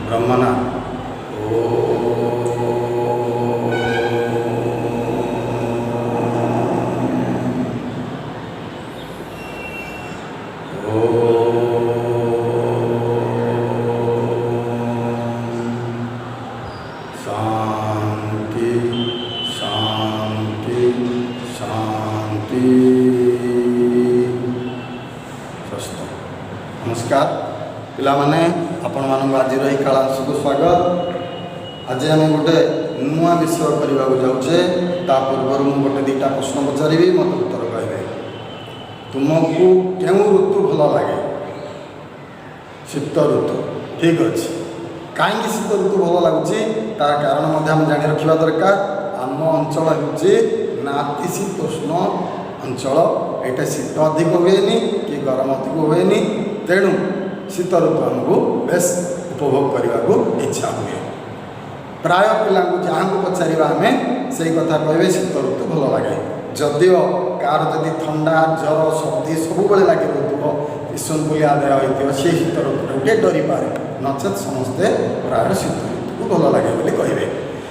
ब्रह्मणा शांति शांति शांति। नमस्कार पिला माने आपण मान आज क्लास को स्वागत। आज आम गोटे नुआ विषय करने जाऊे ता पूर्व मुझे गोटे दुटा प्रश्न पचारि मत उत्तर कहे। तुमको क्यों ऋतु भल लगे? शीत ऋतु। ठीक अच्छे। कहीं शीत ऋतु भल लगुच तार कारण आम जाणी रखा दरकार। आम अंचल हूँ नातिशीतोष्ण अंचल। यहाँ शीत अधिक हुए कि गरम अधिक हुए, तेणु शीत ऋतु आमको बेस उपभोग करने को इच्छा हुए। प्राय पिला जहाँ को पचार आम से कथा कहे शीत ऋतु भल लगे। जदिओ कार जदि ठंडा जर सर्दी सब लगे रोक ईसनपुलिया आदाय होती से शीत ऋतु गोटे डरी पारे, नचेत समस्ते प्राय शीत ऋतु को भल लगे बोली कहे।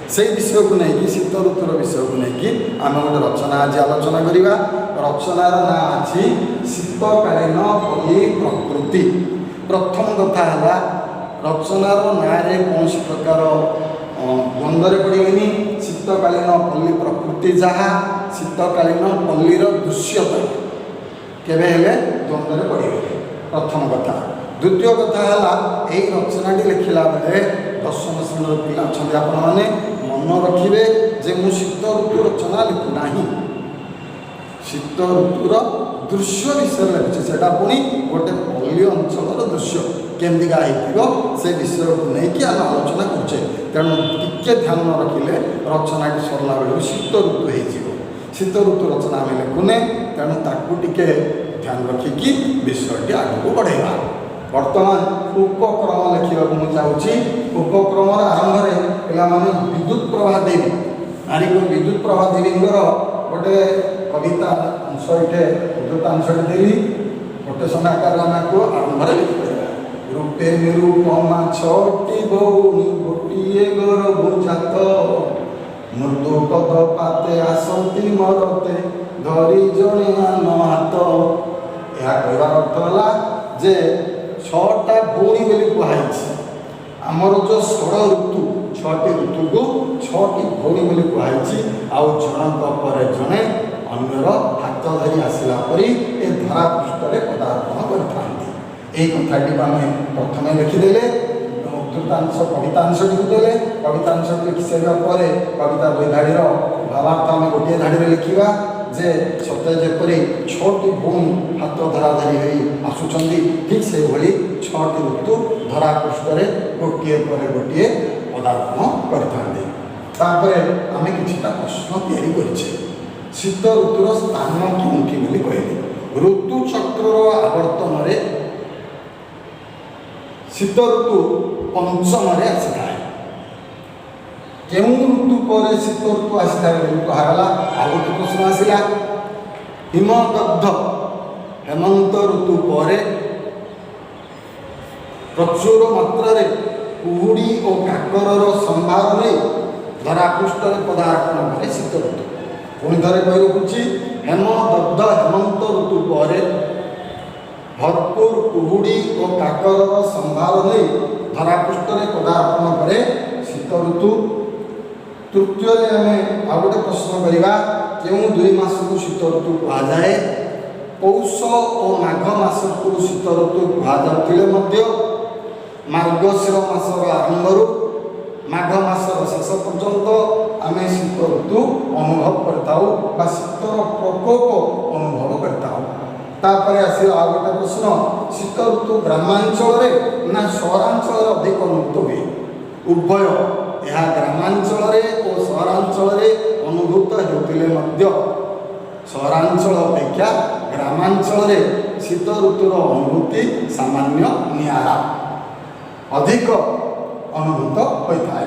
से विषय को लेकिन शीत ऋतुर विषय को लेकिन आम गोटे रचना आज आलोचना करवा। रचनार ना अच्छी शीतकालीन पल्ली प्रकृति। प्रथम कथा है रचनार ना कौन प्रकार द्वंद्व पड़ेनि। शीतकालीन पल्ली प्रकृति जहाँ शीतकालीन पल्लीर दृश्यता केवे द्वंद्व पड़े। प्रथम कथा। द्वितीय कथा है यही रचनाटी लिखला बेले दशम श्रेणी पिला अच्छा आपण मैंने मन रखिए जे मु शीत ऋतु रचना लिखुना। शीत ऋतुर दृश्य विषय लिखी से पुणी गोटे पल्ली अंचल दृश्य केमतीका से विषय को लेकिन आम आलोचना करुचे। तेणु टिके ध्यान न रखिले रचना सरला बेलू शीत ऋतु हो। शीत ऋतु रचना आम लिखुने, तेणु ताकू टिके ध्यान रखिकी विषयटी आगू बढ़ेगा। वर्तमान उपक्रम लिखा मुझे चाहूँगी। उपक्रम आरंभ में पे विद्युत प्रभा देवी नारी को विद्युत प्रभा देवी गोटे कविता अंश ये विद्युत अंश देवी गोटे समय आकार को आरंभ में लिखिपर। रूपे निरूपमा छटी भौणी गोटे गर्भजात मृदु पद पाते आसती मरते धरी जणे आन हाथ। यह कहवार अर्थ है जे छटा भौणी बोली कहुई। आमर जो 16 ऋतु 6टी ऋतु को 6टी भौणी बोली कहुई। आउ जनक पर जड़े अन्यर हाथ धरी आसला परी ए धरा पृष्ठ में पदार्पण करते। यही कथाटी आम प्रथम लिखिदे। उद्धृतांश कवितांश लिखिदे। कवितांश लिखि सारापर कविता 2 धाड़ीर भावार्थ आम गोटे धाड़ी लिखा जे सत्य जेपरी 6टी भौणी हाथ धरा धरी हो आसुंच ठीक से भली 6टी ऋतु धरा पृष्ठ में गोटे पर गोटे पदार्पण करते। आम किछिटा प्रश्न तैयारी करिछे। शीत ऋतुर स्थान केउठी बोली कहले। ऋतु चक्र आवर्तन में शीत ऋतु पंचम आसी था। केउं ऋतु पर शीत ऋतु आसी था कहला। आ गोटे प्रश्न आसला हिमदग्ध हेमंत ऋतु पर प्रचुर मात्रा कुहुड़ी और काकर संभार नहीं धरापृष्ठ में पदार्पण करे शीत ऋतु। पुणी थे कही रखुच्छी हेमदग्ध हेमंत ऋतु पर भरपूर कुहुड़ी और काकर संभार नहीं धरापृष्ठ में पदार्पण करे शीत ऋतु। तृतीय आम आ गए प्रश्न करवा क्यों 2 मास को शीत ऋतु कहुए। पौष और माघ मास को शीत ऋतु कहुले मार्गशीर मासर आरंभ माघ मासर शेष पर्यंत आम शीत ऋतु अनुभव करता शीतर प्रकोप अनुभव करता। आस आ गए प्रश्न शीत ऋतु ग्रामांचल ना सहरांचल अधिक अनुभूत हुए? उभय यह ग्रामांचल और सहरांचल अनुभूत होते सहरांचल अपेक्षा ग्रामांचल शीत ऋतुर अनुभूति सामान्य निआरा अधिक अनुभूत होता है।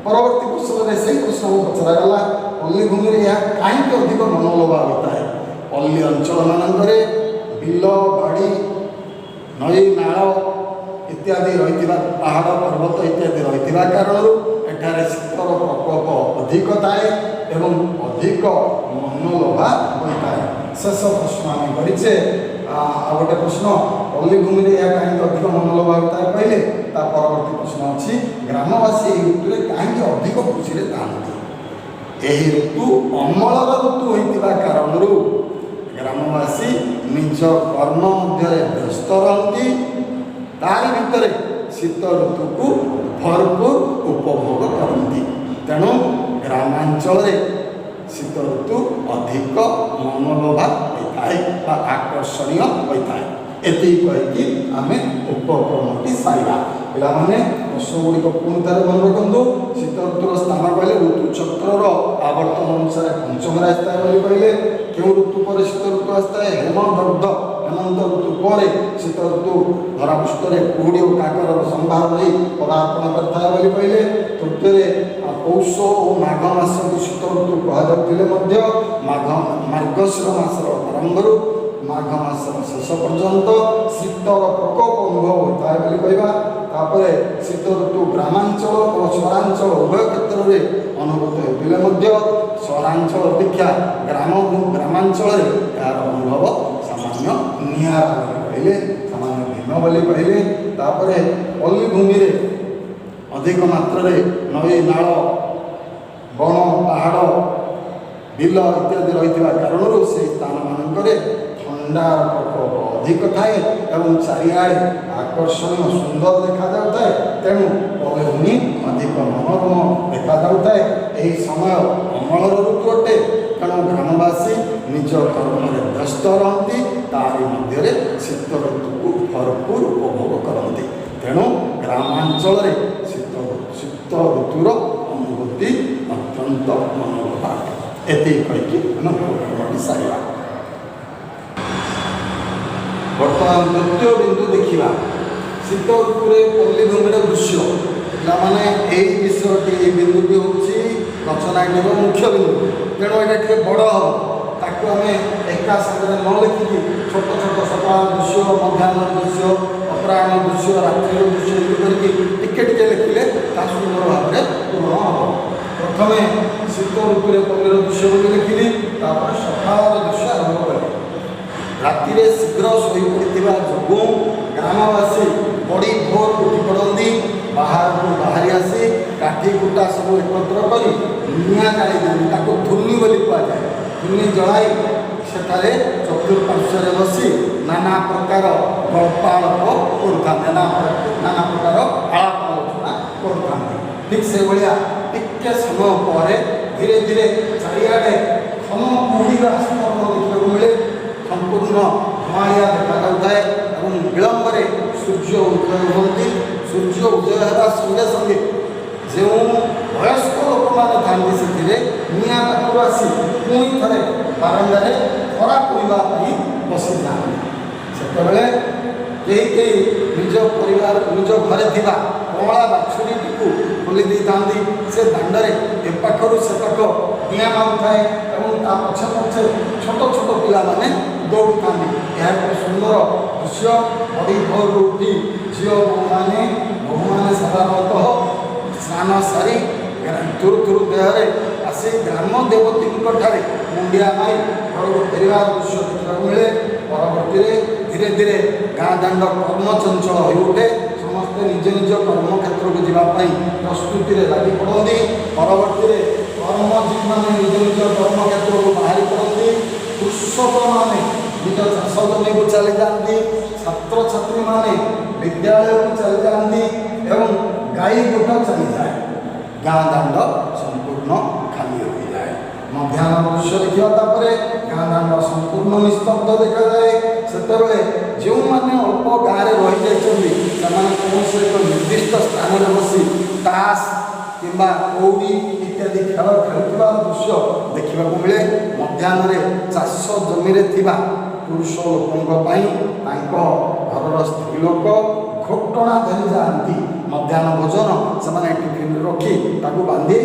परवर्ती प्रश्न में से प्रश्न पचरागला पल्ली भूमि यह कहीं अधिक मनोलोभा होता है? पल्ली अंचल मानक बिल बाड़ी नई नाल इत्यादि रही पहाड़ पर्वत इत्यादि रही कारणरू एठारे शीतर प्रकोप अधिक थाए एवं अधिक मनलोभा होता है। शेष प्रश्न आम करे आ गोटे प्रश्न पल्लीभूमि यह कहीं अधिक मनलोभा होता है कहले परवर्ती प्रश्न अच्छी ग्रामवासी ऋतु में कहीं अधिक खुशी था यही ऋतु अमलर ऋतु होता कारणरू ग्रामवासी निज कर्म मध्य व्यस्त रहती तारी भितर शीत ऋतु को भरपूर उपभोग करती तेणु ग्रामांचल शीत ऋतु अधिक मनलोभा होता है आकर्षणीय होता है। एति कहीकि आम उपक्रमटी सारा पे प्रश्न गुड़िक पुणी थे मन रखु शीत ऋतुर स्थान कहले ऋतु चक्र आवर्तन अनुसार पंचम आसता है कहले क्यों ऋतु पर शीत ऋतु आसता है हेमदग्ध हेमंत ऋतु पर शीत ऋतु धरापृष्ठ में कुहुड़ी और काकर संभार नहीं पदार्पण करता है कहले। तृतीय पौष और माघ मास को शीत ऋतु कहते मार्गशीर मासर आरंभ माघ मास शेष पर्यंत शीतर प्रकोप अनुभव होता है कहवा शीत ऋतु ग्रामांचल और सहरांचल उभय क्षेत्र में अनुभूत होते सहरांचल अपेक्षा ग्रामांचल यार अनुभव सामान्य निहारा कहले सामान्य भिन्न बोली कहले। पल्लीभूमि अधिक मात्रा नई नाल बण पहाड़ बिल इत्यादि रही कारणरू से स्थान मानक ठंडार प्रकोप अधिक थाए एवं चारिआड़े आकर्षणीय सुंदर देखा जाए तेणु पल्लीभूमि अधिक मनोरम देखा जाए। यही समय अमलर ऋतु अटे तेणु ग्रामवासी निज कर्म में व्यस्त रहती तारी मध्य शीत ऋतु को भरपूर उपभोग करती तेणु ग्रामांचल शीत ऋतुर अनुभूति अत्यंत मनोलोभा एति कहीकि आम सारा। बर्तमान द्वितीय बिंदु देखा शीत ऋतु पल्लीभूमि दृश्य पाने यही विषयटी बिंदुटी हूँ रचनाटीर मुख्य बिंदु तेणु यहाँ टे बड़ हम ताकू आम एका सागर न लिखिकी छोट छोट सकाल दृश्य मध्याह्न दृश्य अपराह दृश्य रात्रि दृश्य ये करके लिखिले सुंदर भाव में पूर्ण हम। प्रथम शीत ऋतु पल्लीर दृश्य बोली लिखिली सकाल दृश्य आरंभ कली राति शीघ्र शोपड़ा जो ग्रामवासी बड़ी भोर उठी पड़ती बाहर को बाहरी आसी काठी कुटा सब एकत्र कर निआ जाई जाती धुनी बोली कहुए धुनी जलाई सेठारे चतुर्पार्श्व बसी नाना प्रकार गल्पालप कर नाना प्रकार आलाप आलोचना कर ठीक से भाया टिके समय पर धीरे धीरे चारिआडे घन कुहुड़ीर आस्तरण देखा मिले संपूर्ण धुआलिया देखा जाए और विलंब सूर्य उदय होती सूर्य उदय होगा संगे संगे जो वयस्क लोक मैंने था निआ पाखु आसी पुणी थे बारंडार खरा पड़ापी बसी जाते कई निज परिवार निज घरे थी कमला बाछुरी खोली था से दांडे एपाखर से पाख दिया मारू थाए पछे पछे छोट छोट पिला माने दौड़ी था यह एक सुंदर दृश्य बड़ी भोर उठी झील बहु मैंने साधारणतः स्नान सारी तुरु तुरु देहरे आसी ग्राम देवती मुंडिया माई घर को फेर दृश्य देखा मिले परवर्ती धीरे धीरे गाँ दाण्ड कर्म चंचल हो उठे समस्ते निज निज कर्म क्षेत्र को जावाई प्रस्तुति लगी पड़ती परवर्ती कर्मजीवी मैंने निज निज कर्म क्षेत्र को बाहरी पड़ती कृषक मैंने निज चाष जमी को चली जाती छात्र छात्री मैंने विद्यालय को चली जाती एवं गाई गोटा चली जाए गाँ दाण्ड संपूर्ण खाली हो जाए। मध्याह्न दृश्य देखा गाँ दाण्ड संपूर्ण निस्तब्ध देखा जाए से जो मैंने अल्प गाँव रही जाती कौन से एक निर्दिष्ट स्थान में बसी ताश किंबा कौड़ी इत्यादि खेल खेलुवा दृश्य देखा मिले मध्याह्न चाष जमी पुरुष लोकों घर स्त्री लोक घोटना धरी जाती मध्याह्न भोजन से टिफिन रखी बांधी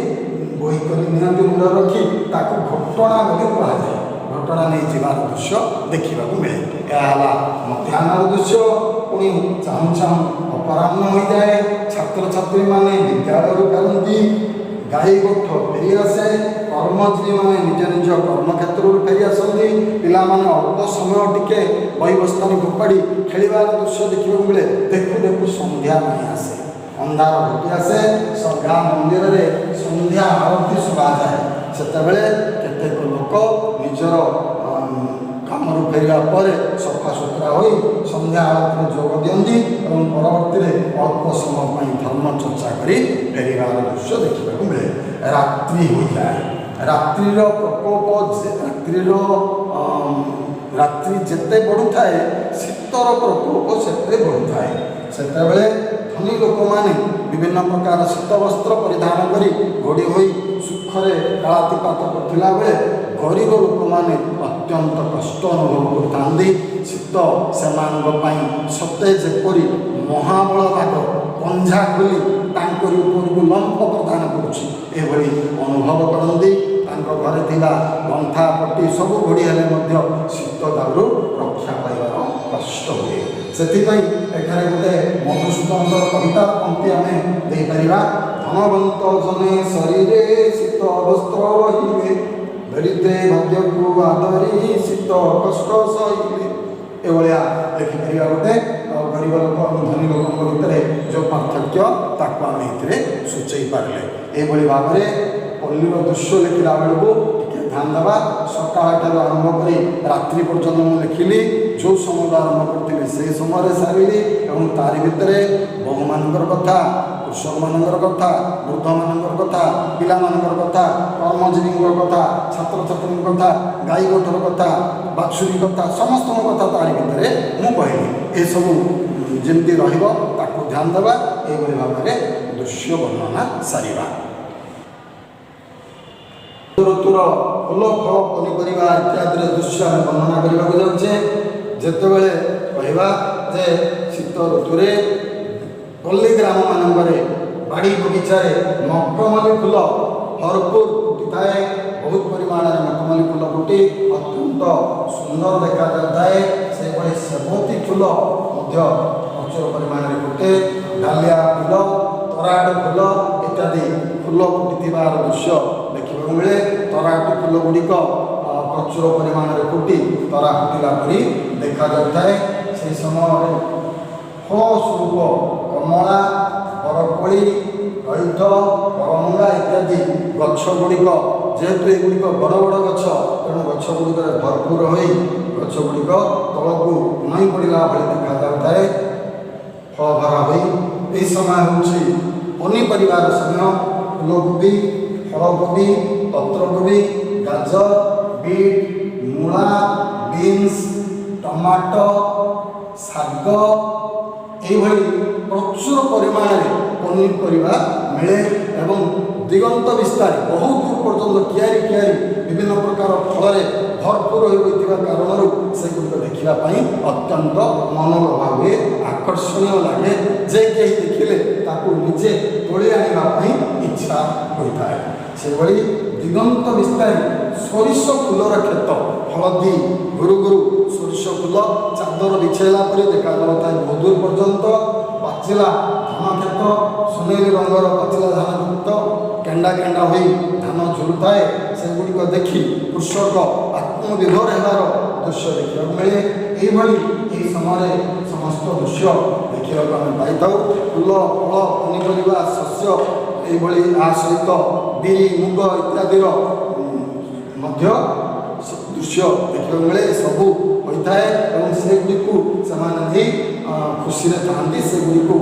बोही कर मुंड रखी घोटना बोली कहुए ଘଟଣା ନେଇ ଯିବାର ଦୃଶ୍ୟ ଦେଖିବାକୁ ମିଳେ। ଏହା ହେଲା ମଧ୍ୟାହ୍ନର ଦୃଶ୍ୟ। ପୁଣି ଚାହୁଁ ଚାହୁଁ ଅପରାହ୍ନ ହୋଇଯାଏ। ଛାତ୍ରଛାତ୍ରୀମାନେ ବିଦ୍ୟାଳୟରୁ ଫେରନ୍ତି। ଗାଈ ଗୋଠ ଫେରିଆସେ। କର୍ମଜୀବୀମାନେ ନିଜ ନିଜ କର୍ମକ୍ଷେତ୍ରରୁ ଫେରିଆସନ୍ତି। ପିଲାମାନେ ଅଳ୍ପ ସମୟ ଟିକେ ବହି ବସ୍ତାନି ଫୋପାଡ଼ି ଖେଳିବାର ଦୃଶ୍ୟ ଦେଖିବାକୁ ମିଳେ। ଦେଖୁ ଦେଖୁ ସନ୍ଧ୍ୟା ହୋଇ ଆସେ। ଅନ୍ଧାର ଘୋଟି ଆସେ। ଗାଁ ମନ୍ଦିରରେ ସନ୍ଧ୍ୟା ଆଳତୀ ଶୁଭାଯାଏ। ସେତେବେଳେ କେତେକ ଲୋକ ନିଜର କାମରୁ ଫେରିବା ପରେ ସଫାସୁତୁରା ହୋଇ ସନ୍ଧ୍ୟା ଆଳତୀରେ ଯୋଗ ଦିଅନ୍ତି ଏବଂ ପରବର୍ତ୍ତୀରେ ଅଳ୍ପ ସମୟ ପାଇଁ ଧର୍ମ ଚର୍ଚ୍ଚା କରି ଫେରିବାର ଦୃଶ୍ୟ ଦେଖିବାକୁ ମିଳେ। ରାତ୍ରି ହୋଇଯାଏ। ରାତ୍ରିର ପ୍ରକୋପ ରାତ୍ରି ଯେତେ ବଢ଼ୁଥାଏ ଶୀତର ପ୍ରକୋପ ସେତେ ବଢ଼ୁଥାଏ। ସେତେବେଳେ ଧନୀ ଲୋକମାନେ ବିଭିନ୍ନ ପ୍ରକାର ଶୀତ ବସ୍ତ୍ର ପରିଧାନ କରି ଘୋଡ଼ି ହୋଇ ସୁଖରେ କାଳାତିପାତ କରୁଥିଲା ବେଳେ ଗରିବ ଲୋକମାନେ ଅତ୍ୟନ୍ତ କଷ୍ଟ ଅନୁଭବ କରିଥାନ୍ତି। ଶୀତ ସେମାନଙ୍କ ପାଇଁ ସତେ ଯେପରି ମହାବଳ ଭାଗ ପଞ୍ଝା ଖୋଲି ତାଙ୍କରି ଉପରକୁ ଲମ୍ଫ ପ୍ରଦାନ କରୁଛି ଏଭଳି ଅନୁଭବ କରନ୍ତି। ତାଙ୍କ ଘରେ ଥିବା ଗନ୍ଥା ପଟି ସବୁ ଘୋଡ଼ି ହେଲେ ମଧ୍ୟ ଶୀତ ଦାଉରୁ ରକ୍ଷା ପାଇବାର କଷ୍ଟ ହୁଏ। ସେଥିପାଇଁ ଏଠାରେ ଗୋଟେ ମଧୁସୂଦନର କବିତାର ପଂକ୍ତି ଆମେ ଦେଇପାରିବା। ଧନବନ୍ତ ଜନେ ଶରୀରେ ଶୀତ ବସ୍ତ୍ର ରହିବେ, ଧରିତେ ଭାଗ୍ୟକୁ ଆଦରି ଶୀତ କଷ୍ଟ ସହିଲେ। ଏଭଳିଆ ଲେଖିପାରିବା ଗୋଟେ। ଗରିବ ଲୋକ ଏବଂ ଧନୀ ଲୋକଙ୍କ ଭିତରେ ଯେଉଁ ପାର୍ଥକ୍ୟ ତାକୁ ଆମେ ଏଥିରେ ସୂଚାଇ ପାରିଲେ। ଏଭଳି ଭାବରେ ପଲ୍ଲୀର ଦୃଶ୍ୟ ଲେଖିଲା ବେଳକୁ ଟିକେ ଧ୍ୟାନ ଦେବା। ସକାଳଠାରୁ ଆରମ୍ଭ କରି ରାତ୍ରି ପର୍ଯ୍ୟନ୍ତ ମୁଁ ଲେଖିଲି। ଯେଉଁ ସମୟରୁ ଆରମ୍ଭ କରିଥିଲି ସେହି ସମୟରେ ସାରିଲି ଏବଂ ତାରି ଭିତରେ ବହୁମାନଙ୍କର କଥା, କୃଷକମାନଙ୍କର କଥା, ବୃଦ୍ଧମାନଙ୍କର କଥା, ପିଲାମାନଙ୍କର କଥା, କର୍ମଜୀବୀଙ୍କ କଥା, ଛାତ୍ରଛାତ୍ରୀଙ୍କ କଥା, ଗାଈ ଗୋଠର କଥା, ବାଛୁରୀ କଥା, ସମସ୍ତଙ୍କ କଥା ତାରି ଭିତରେ ମୁଁ କହିଲି। ଏସବୁ ଯେମିତି ରହିବ ତାକୁ ଧ୍ୟାନ ଦେବା। ଏହିଭଳି ଭାବରେ ଦୃଶ୍ୟ ବର୍ଣ୍ଣନା ସାରିବା। ଋତୁର ଫୁଲ ଫଳ ପନିପରିବା ଇତ୍ୟାଦିର ଦୃଶ୍ୟ ଆମେ ବର୍ଣ୍ଣନା କରିବାକୁ ଯାଉଛେ। ଯେତେବେଳେ କହିବା ଯେ ଶୀତ ଋତୁରେ ପଲ୍ଲୀ ଗ୍ରାମମାନଙ୍କରେ ବାଡ଼ି ବଗିଚାରେ ମଖମଲ୍ଲୀ ଫୁଲ ଭରପୁର ଫୁଟିଥାଏ। ବହୁତ ପରିମାଣରେ ମଖମଲ୍ଲୀ ଫୁଲ ଫୁଟି ଅତ୍ୟନ୍ତ ସୁନ୍ଦର ଦେଖାଯାଉଥାଏ। ସେହିଭଳି ସେବତୀ ଫୁଲ ମଧ୍ୟ ପ୍ରଚୁର ପରିମାଣରେ ଫୁଟେ। ଡାଲିଆ ଫୁଲ, ତରାଟ ଫୁଲ ଇତ୍ୟାଦି ଫୁଲ ଫୁଟିଥିବାର ଦୃଶ୍ୟ ଦେଖିବାକୁ ମିଳେ। ତରାଟ ଫୁଲ ଗୁଡ଼ିକ ପ୍ରଚୁର ପରିମାଣରେ ଫୁଟି ତରା ଫୁଟିଲା ପରି ଦେଖାଯାଉଥାଏ। ସେହି ସମୟରେ ଫଳ ସ୍ୱରୂପ କମଳା, ବରକୋଳି, କଇଥ, କରମଙ୍ଗା ଇତ୍ୟାଦି ଗଛ ଗୁଡ଼ିକ, ଯେହେତୁ ଏଗୁଡ଼ିକ ବଡ଼ ବଡ଼ ଗଛ, ତେଣୁ ଗଛ ଗୁଡ଼ିକରେ ଭରପୁର ହୋଇ ଗଛ ଗୁଡ଼ିକ ତଳକୁ ନଇଁ ପଡ଼ିଲା ଭଳି ଦେଖାଯାଉଥାଏ ଫଳ ଭରା ହୋଇ। ଏହି ସମୟ ହେଉଛି ପନିପରିବାର ସମୟ। ଫୁଲକୋବି, ଫଳକୋବି, ପତ୍ରକୋବି, ଗାଜର, ବିଟ୍, ମୂଳା, ବିନ୍ସ, ଟମାଟୋ, ଶାଗ ଏଇଭଳି ପ୍ରଚୁର ପରିମାଣରେ ପନିପରିବା ମିଳେ ଏବଂ ଦିଗନ୍ତ ବିସ୍ତାରୀ ବହୁତ ଦୂର ପର୍ଯ୍ୟନ୍ତ କିଆରି କିଆରି ବିଭିନ୍ନ ପ୍ରକାର ଫଳରେ ଭରପୁର ହୋଇଥିବା କାରଣରୁ ସେଗୁଡ଼ିକ ଦେଖିବା ପାଇଁ ଅତ୍ୟନ୍ତ ମନୋଲୋଭା ହୁଏ, ଆକର୍ଷଣୀୟ ଲାଗେ। ଯେ କେହି ଦେଖିଲେ ତାକୁ ନିଜେ ତୋଳି ଆଣିବା ପାଇଁ ଇଚ୍ଛା ହୋଇଥାଏ। ସେଭଳି ଦିଗନ୍ତ ବିସ୍ତାରୀ ସୋରିଷ ଫୁଲର କ୍ଷେତ, ହଳଦୀ ଗୁରୁ ଗୁରୁ ସୋରିଷ ଫୁଲ ଚାଦର ବିଛାଇଲା ପରି ଦେଖାଯାଉଥାଏ ବହୁତ ଦୂର ପର୍ଯ୍ୟନ୍ତ। ପାଚିଲା ଧାନ କ୍ଷେତ, ସୁନେଲି ରଙ୍ଗର ପାଚିଲା ଧାନ କ୍ଷେତ କେଣ୍ଡା କେଣ୍ଡା ହୋଇ ଧାନ ଝୁଲୁଥାଏ। ସେଗୁଡ଼ିକ ଦେଖି କୃଷକ ଆତ୍ମବିଭୋର ହେବାର ଦୃଶ୍ୟ ଦେଖିବାକୁ ମିଳେ। ଏହିଭଳି ଏହି ସମୟରେ ସମସ୍ତ ଦୃଶ୍ୟ ଦେଖିବାକୁ ଆମେ ପାଇଥାଉ। ଫୁଲ, ଫଳ, ପନିପରିବା, ଶସ୍ୟ ଏହିଭଳି ଆ ସହିତ ବିରି, ମୁଗ ଇତ୍ୟାଦିର ମଧ୍ୟ ଦୃଶ୍ୟ ଦେଖିବାକୁ ମିଳେ। ସବୁ ହୋଇଥାଏ ଏବଂ ସେଗୁଡ଼ିକୁ ସେମାନେ ନେଇ ଖୁସିରେ ଥାଆନ୍ତି। ସେଗୁଡ଼ିକୁ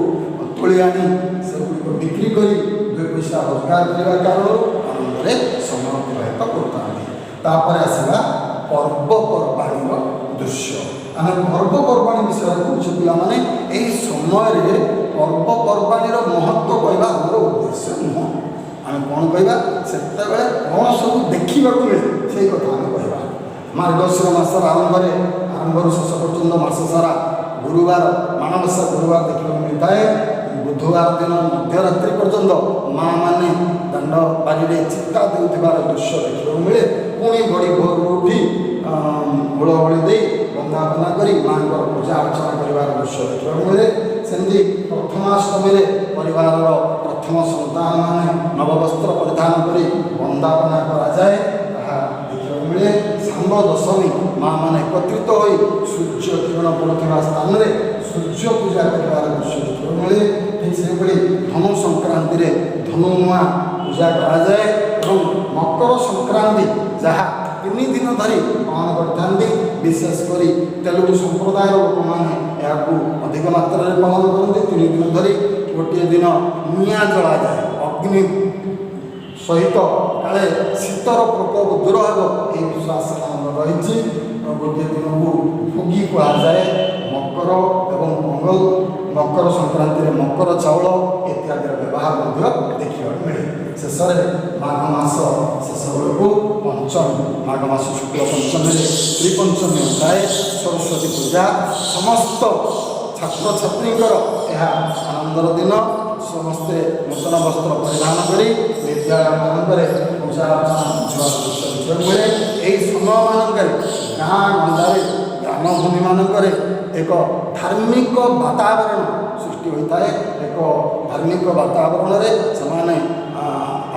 ତୋଳି ଆଣି ସେଗୁଡ଼ିକୁ ବିକ୍ରି କରି ଦୁଇ ପଇସା ରୋଜଗାର କରିବା କାରଣରୁ ଆନନ୍ଦରେ ସମୟ ଅତିବାହିତ କରୁଥାନ୍ତି। ତାପରେ ଆସିବା ପର୍ବପର୍ବାଣୀର ଦୃଶ୍ୟ। ଆମେ ପର୍ବପର୍ବାଣୀ ବିଷୟରେ କହୁଛୁ ପିଲାମାନେ। ଏହି ସମୟରେ ପର୍ବପର୍ବାଣୀର ମହତ୍ଵ କହିବା ଆମର ଉଦ୍ଦେଶ୍ୟ ନୁହଁ। ଆମେ କ'ଣ କହିବା, ସେତେବେଳେ କ'ଣ ସବୁ ଦେଖିବାକୁ ମିଳେ ସେଇ କଥା ଆମେ କହିବା। ମାର୍ଗଶିର ମାସର ଆରମ୍ଭରୁ ଶେଷ ପର୍ଯ୍ୟନ୍ତ ମାସ ସାରା ଗୁରୁବାର, ମାଣବସା ଗୁରୁବାର ଦେଖିବାକୁ ମିଳିଥାଏ। ବୁଧବାର ଦିନ ମଧ୍ୟରାତ୍ରି ପର୍ଯ୍ୟନ୍ତ ମା' ମାନେ ଦାଣ୍ଡ ବାରିରେ ଚିତା ଦେଉଥିବାର ଦୃଶ୍ୟ ଦେଖିବାକୁ ମିଳେ। ପୁଣି ବଡ଼ି ଭୋରରୁ ଉଠି ହୁଳହୁଳି ଦେଇ ବନ୍ଦାପନା କରି ମାଙ୍କର ପୂଜା ଅର୍ଚ୍ଚନା କରିବାର ଦୃଶ୍ୟ ଦେଖିବାକୁ ମିଳେ। ସେମିତି ପ୍ରଥମାଷ୍ଟମୀରେ ପରିବାରର ପ୍ରଥମ ସନ୍ତାନମାନେ ନବବସ୍ତ୍ର ପରିଧାନ କରି ବନ୍ଦାପନା କରାଯାଏ, ତାହା ଦେଖିବାକୁ ମିଳେ। ଶାମ୍ବ ଦଶମୀ ମା ମାନେ ଏକତ୍ରିତ ହୋଇ ସୂର୍ଯ୍ୟ କିରଣ ପଡ଼ୁଥିବା ସ୍ଥାନରେ ସୂର୍ଯ୍ୟ ପୂଜା କରିବାର ଦୃଶ୍ୟ ଦେଖିବାକୁ ମିଳେ। ଠିକ୍ ସେହିଭଳି ଧନୁ ସଂକ୍ରାନ୍ତିରେ ଧନୁ ମୁଆଁ ପୂଜା କରାଯାଏ ଏବଂ ମକର ସଂକ୍ରାନ୍ତି ଯାହା 3 ଦିନ ଧରି ପାଳନ କରିଥାନ୍ତି। ବିଶେଷ କରି ତେଲୁଗୁ ସମ୍ପ୍ରଦାୟର ଲୋକମାନେ ଏହାକୁ ଅଧିକ ମାତ୍ରାରେ ପାଳନ କରନ୍ତି। 3 ଦିନ ଧରି ଗୋଟିଏ ଦିନ ନିଆଁ ଜଳାଯାଏ ଅଗ୍ନି ସହିତ, କାଳେ ଶୀତର ପ୍ରକୋପ ଦୂର ହେବ ଏହି ବିଶ୍ୱାସ ଆମର ରହିଛି। ଗୋଟିଏ ଦିନକୁ ଭୋଗୀ କୁହାଯାଏ। ମକର ଏବଂ ପୋଙ୍ଗଲ, ମକର ସଂକ୍ରାନ୍ତିରେ ମକର ଚାଉଳ ଇତ୍ୟାଦିର ବ୍ୟବହାର ମଧ୍ୟ ଦେଖିବାକୁ ମିଳେ। ଶେଷରେ ମାଘ ମାସ ଶେଷ ବେଳକୁ ପଞ୍ଚମୀ, ମାଘ ମାସ ଶୁକ୍ଳ ପଞ୍ଚମୀରେ ତ୍ରିପଞ୍ଚମୀ ହୋଇଥାଏ। ସରସ୍ୱତୀ ପୂଜା ସମସ୍ତ ଛାତ୍ରଛାତ୍ରୀଙ୍କର ଏହା ଆନନ୍ଦର ଦିନ। ସମସ୍ତେ ନୂତନ ବସ୍ତ୍ର ପରିଧାନ କରି ବିଦ୍ୟାଳୟମାନଙ୍କରେ ପୂଜା ଅର୍ଚ୍ଚନା ଯିବାର ଦୃଶ୍ୟ ଦେଖିବାକୁ ମିଳେ। ଏହି ସମୟମାନଙ୍କରେ ଗାଁ ଗଣ୍ଡାରେ ଗ୍ରାମଭୂମିମାନଙ୍କରେ ଏକ ଧାର୍ମିକ ବାତାବରଣ ସୃଷ୍ଟି ହୋଇଥାଏ। ଏକ ଧାର୍ମିକ ବାତାବରଣରେ ସେମାନେ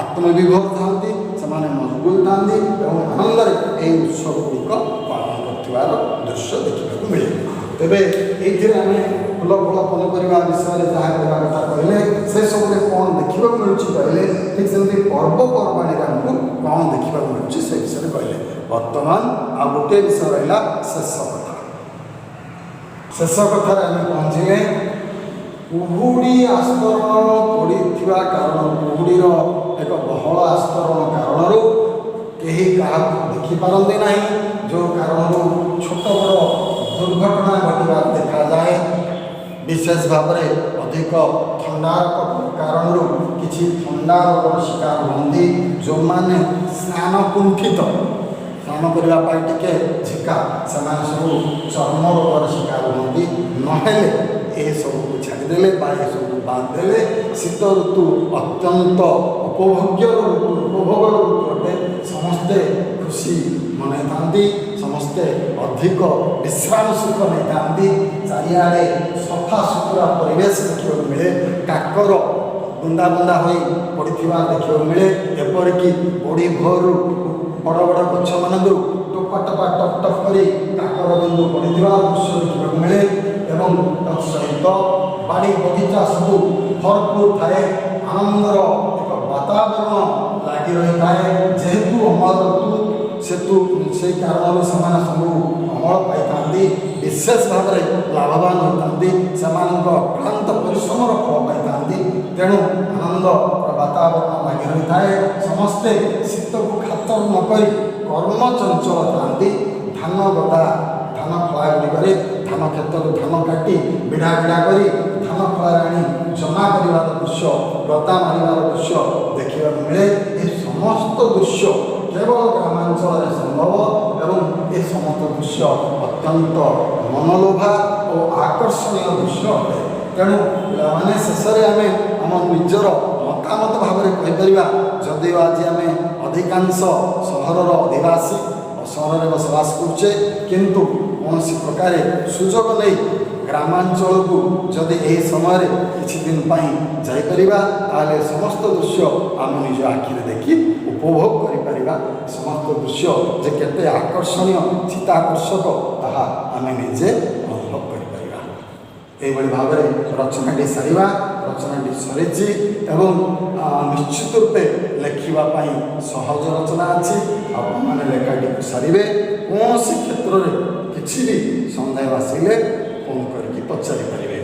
ଆତ୍ମବିଭୋର ଥାନ୍ତି, ସେମାନେ ମଜବୁତ ଥାନ୍ତି ଏବଂ ଆନନ୍ଦରେ ଏହି ଉତ୍ସବ ଗୁଡ଼ିକ ପାଳନ କରୁଥିବାର ଦୃଶ୍ୟ ଦେଖିବାକୁ ମିଳେ। ତେବେ ଏଇଥିରେ ଆମେ ଫୁଲ ଫଳ ପନିପରିବା ବିଷୟରେ ଯାହା କହିବା କଥା କହିଲେ, ସେସବୁରେ କ'ଣ ଦେଖିବାକୁ ମିଳୁଛି କହିଲେ, ଠିକ୍ ସେମିତି ପର୍ବପର୍ବାଣିରେ ଆମକୁ କ'ଣ ଦେଖିବାକୁ ମିଳୁଛି ସେ ବିଷୟରେ କହିଲେ। ବର୍ତ୍ତମାନ ଆଉ ଗୋଟିଏ ବିଷୟ ରହିଲା ଶେଷ କଥା। ଶେଷ କଥାରେ ଆମେ ପହଞ୍ଚିଲେ କୁହୁଡ଼ି ଆସ୍ତରଣ ପଡ଼ିଥିବା କାରଣ, କୁହୁଡ଼ିର ଏକ ବହଳ ଆସ୍ତରଣ କାରଣରୁ କେହି କାହାକୁ ଦେଖିପାରନ୍ତି ନାହିଁ, ଯେଉଁ କାରଣରୁ ଛୋଟ ବଡ଼ ଦୁର୍ଘଟଣା ଘଟିବା ଦେଖାଯାଏ। ବିଶେଷ ଭାବରେ ଅଧିକ ଥଣ୍ଡାର କାରଣରୁ କିଛି ଥଣ୍ଡା ରୋଗର ଶିକାର ହୁଅନ୍ତି। ଯେଉଁମାନେ ସ୍ନାନ କୁଣ୍ଠିତ, ସ୍ନାନ କରିବା ପାଇଁ ଟିକେ ଝିକା, ସେମାନେ ସବୁ ଚର୍ମ ରୋଗର ଶିକାର ହୁଅନ୍ତି। ନହେଲେ ଏସବୁକୁ ଛାଡ଼ିଦେଲେ ବା ଏସବୁକୁ ବାଦ ଦେଲେ ଶୀତ ଋତୁ ଅତ୍ୟନ୍ତ ଉପଭୋଗ୍ୟର ଋତୁ, ଉପଭୋଗର ଋତୁ ଅଟେ। ସମସ୍ତେ ଖୁସି ମନାଇଥାନ୍ତି, ସମସ୍ତେ ଅଧିକ ବିଶ୍ରାମ ସୁଖ ନେଇଥାନ୍ତି। ଚାରିଆଡ଼େ ସଫା ସୁତୁରା ପରିବେଶ ଦେଖିବାକୁ ମିଳେ। କାକର ବୁନ୍ଦା ବୁନ୍ଦା ହୋଇ ପଡ଼ିଥିବା ଦେଖିବାକୁ ମିଳେ। ଏପରିକି ବଡ଼ି ଭୋରରୁ ବଡ଼ ବଡ଼ ଗଛମାନଙ୍କରୁ ଟୋପା ଟୋପା ଟପ୍ ଟପ୍ କରି କାକର ବିନ୍ଦୁ ପଡ଼ିଥିବା ଦୃଶ୍ୟ ଦେଖିବାକୁ ମିଳେ। ଏବଂ ତତ୍ ସହିତ ବାଡ଼ି ବଗିଚା ସବୁ ଭରପୁର ଥାଏ। ଆନନ୍ଦର ଏକ ବାତାବରଣ ଲାଗି ରହିଥାଏ। ଯେହେତୁ ଅମଳ ଋତୁ ସେଇ କାରଣରୁ ସେମାନେ ସବୁ ଅମଳ ପାଇଥାନ୍ତି, ବିଶେଷ ଭାବରେ ଲାଭବାନ ହୋଇଥାନ୍ତି, ସେମାନଙ୍କ ଅକ୍ଳାନ୍ତ ପରିଶ୍ରମର ଫଳ ପାଇଥାନ୍ତି। ତେଣୁ ଆନନ୍ଦର ବାତାବରଣ ଲାଗି ରହିଥାଏ। ସମସ୍ତେ ଶୀତକୁ ଖାତର ନକରି କର୍ମଚଞ୍ଚଳ ଥାନ୍ତି। ଧାନ ଗଦା, ଧାନ ଖଳା ଗୁଡ଼ିକରେ ଧାନ କ୍ଷେତରୁ ଧାନ କାଟି ବିଡ଼ା ବିଡ଼ା କରି ଧାନ ଖଳାରେ ଆଣି ଜମା କରିବାର ଦୃଶ୍ୟ, ଗଦା ମାରିବାର ଦୃଶ୍ୟ ଦେଖିବାକୁ ମିଳେ। ଏ ସମସ୍ତ ଦୃଶ୍ୟ କେବଳ ଗ୍ରାମାଞ୍ଚଳରେ ସମ୍ଭବ ଏବଂ ଏ ସମସ୍ତ ଦୃଶ୍ୟ ଅତ୍ୟନ୍ତ ମନଲୋଭା ଓ ଆକର୍ଷଣୀୟ ଦୃଶ୍ୟ ଅଟେ। ତେଣୁ ପିଲାମାନେ, ଶେଷରେ ଆମେ ଆମ ନିଜର ମତାମତ ଭାବରେ କହିପାରିବା, ଯଦିଓ ଆଜି ଆମେ ଅଧିକାଂଶ ସହରର ଅଧିବାସୀ, ସହରରେ ବସବାସ କରୁଛେ, କିନ୍ତୁ କୌଣସି ପ୍ରକାରେ ସୁଯୋଗ ନେଇ ଗ୍ରାମାଞ୍ଚଳକୁ ଯଦି ଏହି ସମୟରେ କିଛି ଦିନ ପାଇଁ ଯାଇପାରିବା, ତାହେଲେ ସମସ୍ତ ଦୃଶ୍ୟ ଆମେ ନିଜ ଆଖିରେ ଦେଖି ଉପଭୋଗ କରିପାରିବା। ସମସ୍ତ ଦୃଶ୍ୟ ଯେ କେତେ ଆକର୍ଷଣୀୟ, ଚିତ୍ତାକର୍ଷକ, ତାହା ଆମେ ନିଜେ ଅନୁଭବ କରିପାରିବା। ଏହିଭଳି ଭାବରେ ରଚନାଟି ସାରିବା। ରଚନାଟି ସରିଛି ଏବଂ ନିଶ୍ଚିତ ରୂପେ ଲେଖିବା ପାଇଁ ସହଜ ରଚନା ଅଛି। ଆପଣମାନେ ଲେଖାଟିକୁ ସାରିବେ। କୌଣସି କ୍ଷେତ୍ରରେ କିଛି ବି ସନ୍ଦେହ ଆସିଲେ ଫୋନ୍ କରିକି ପଚାରିପାରିବେ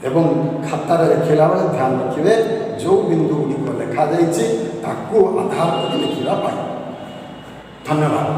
ଏବଂ ଖାତାରେ ଲେଖିଲା ବେଳେ ଧ୍ୟାନ ରଖିବେ ଯେଉଁ ବିନ୍ଦୁ ଗୁଡ଼ିକ ଲେଖାଯାଇଛି ତାକୁ ଆଧାର କରି ଲେଖିବା ପାଇଁ। ଧନ୍ୟବାଦ।